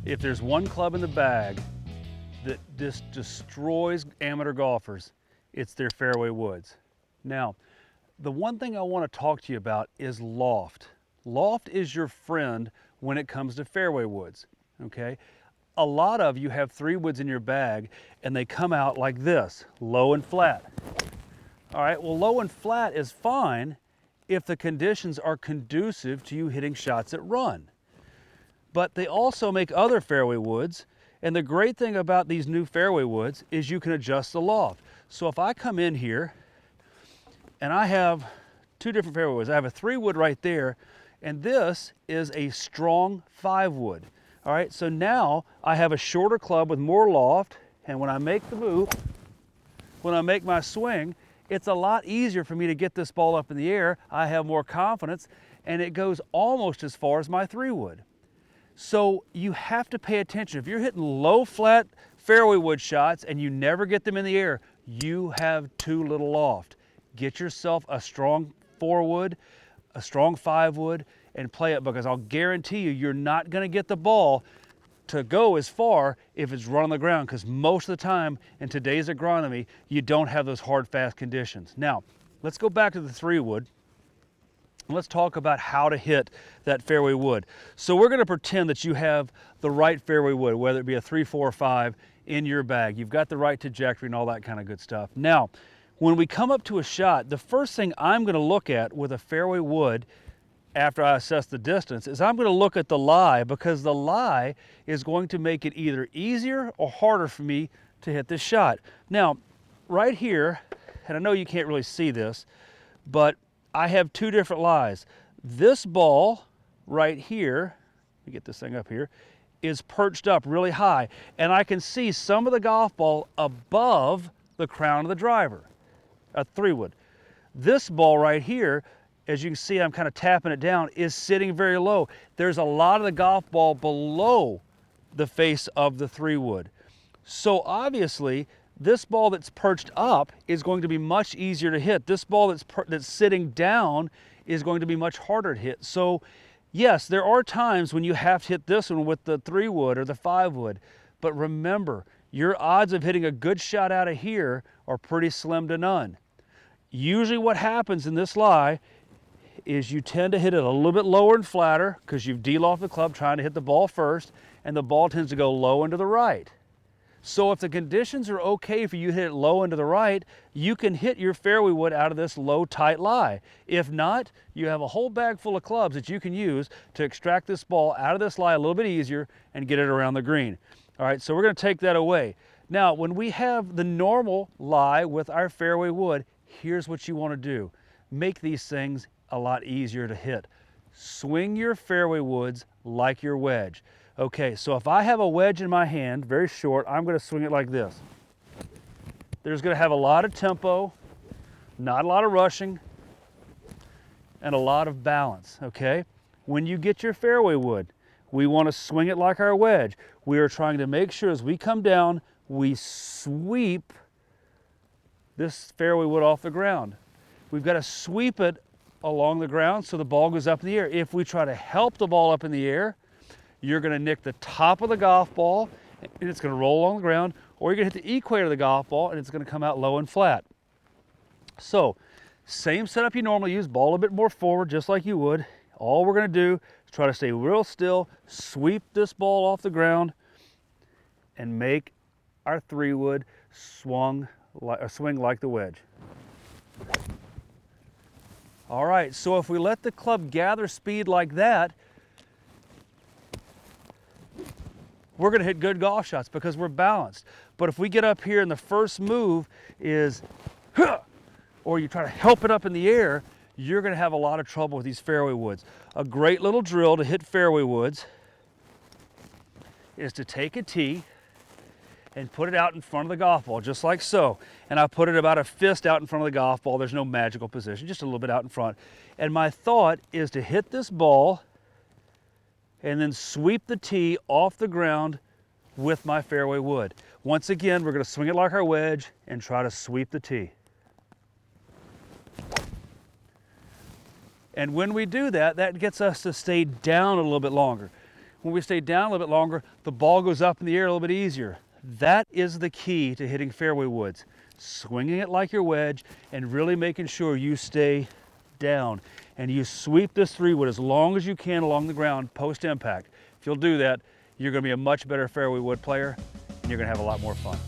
If there's one club in the bag that just destroys amateur golfers, it's their Fairway Woods. Now, the one thing I want to talk to you about is Loft. Loft is your friend when it comes to Fairway Woods, okay? A lot of you have 3 woods in your bag and they come out like this, low and flat. All right, well, low and flat is fine if the conditions are conducive to you hitting shots that run. But they also make other fairway woods, and the great thing about these new fairway woods is you can adjust the loft. So if I come in here and I have 2 different fairway woods, I have a 3 wood right there, and this is a strong 5 wood. All right, so now I have a shorter club with more loft, and when I make the move, when I make my swing, it's a lot easier for me to get this ball up in the air. I have more confidence, and it goes almost as far as my 3 wood. So you have to pay attention. If you're hitting low flat fairway wood shots and you never get them in the air, you have too little loft. Get yourself a strong 4 wood, a strong 5 wood, and play it, because I'll guarantee you, you're not gonna get the ball to go as far if it's run on the ground, because most of the time in today's agronomy, you don't have those hard, fast conditions. Now, let's go back to the 3 wood. Let's talk about how to hit that fairway wood. So we're going to pretend that you have the right fairway wood, whether it be a 3, 4, or 5 in your bag. You've got the right trajectory and all that kind of good stuff. Now, when we come up to a shot, the first thing I'm going to look at with a fairway wood after I assess the distance is I'm going to look at the lie, because the lie is going to make it either easier or harder for me to hit this shot. Now, right here, and I know you can't really see this, but I have 2 different lies. This ball right here, let me get this thing up here, is perched up really high, and I can see some of the golf ball above the crown of the driver, a 3 wood. This ball right here, as you can see, I'm kind of tapping it down, is sitting very low. There's a lot of the golf ball below the face of the 3 wood. So obviously, this ball that's perched up is going to be much easier to hit. This ball that's sitting down is going to be much harder to hit. So yes, there are times when you have to hit this one with the 3 wood or the 5 wood, but remember, your odds of hitting a good shot out of here are pretty slim to none. Usually what happens in this lie is you tend to hit it a little bit lower and flatter because you've de-lofted the club trying to hit the ball first, and the ball tends to go low and to the right. So if the conditions are okay for you to hit it low and to the right, you can hit your fairway wood out of this low, tight lie. If not, you have a whole bag full of clubs that you can use to extract this ball out of this lie a little bit easier and get it around the green. All right, so we're going to take that away. Now, when we have the normal lie with our fairway wood, here's what you want to do. Make these things a lot easier to hit. Swing your fairway woods like your wedge. Okay, so if I have a wedge in my hand, very short, I'm going to swing it like this. There's going to have a lot of tempo, not a lot of rushing, and a lot of balance, okay? When you get your fairway wood, we want to swing it like our wedge. We are trying to make sure as we come down, we sweep this fairway wood off the ground. We've got to sweep it along the ground so the ball goes up in the air. If we try to help the ball up in the air, you're going to nick the top of the golf ball and it's going to roll along the ground, or you're going to hit the equator of the golf ball and it's going to come out low and flat. So, same setup you normally use, ball a bit more forward just like you would. All we're going to do is try to stay real still, sweep this ball off the ground, and make our 3 wood swing like the wedge. All right, so if we let the club gather speed like that, we're going to hit good golf shots because we're balanced. But if we get up here and the first move is, or you try to help it up in the air, you're going to have a lot of trouble with these fairway woods. A great little drill to hit fairway woods is to take a tee and put it out in front of the golf ball, just like so. And I put it about a fist out in front of the golf ball. There's no magical position, just a little bit out in front. And my thought is to hit this ball and then sweep the tee off the ground with my fairway wood. Once again, we're going to swing it like our wedge and try to sweep the tee. And when we do that, that gets us to stay down a little bit longer. when we stay down a little bit longer, the ball goes up in the air a little bit easier. That is the key to hitting fairway woods. Swinging it like your wedge and really making sure you stay down. And you sweep this 3-wood as long as you can along the ground post impact. If you'll do that, you're going to be a much better fairway wood player and you're going to have a lot more fun.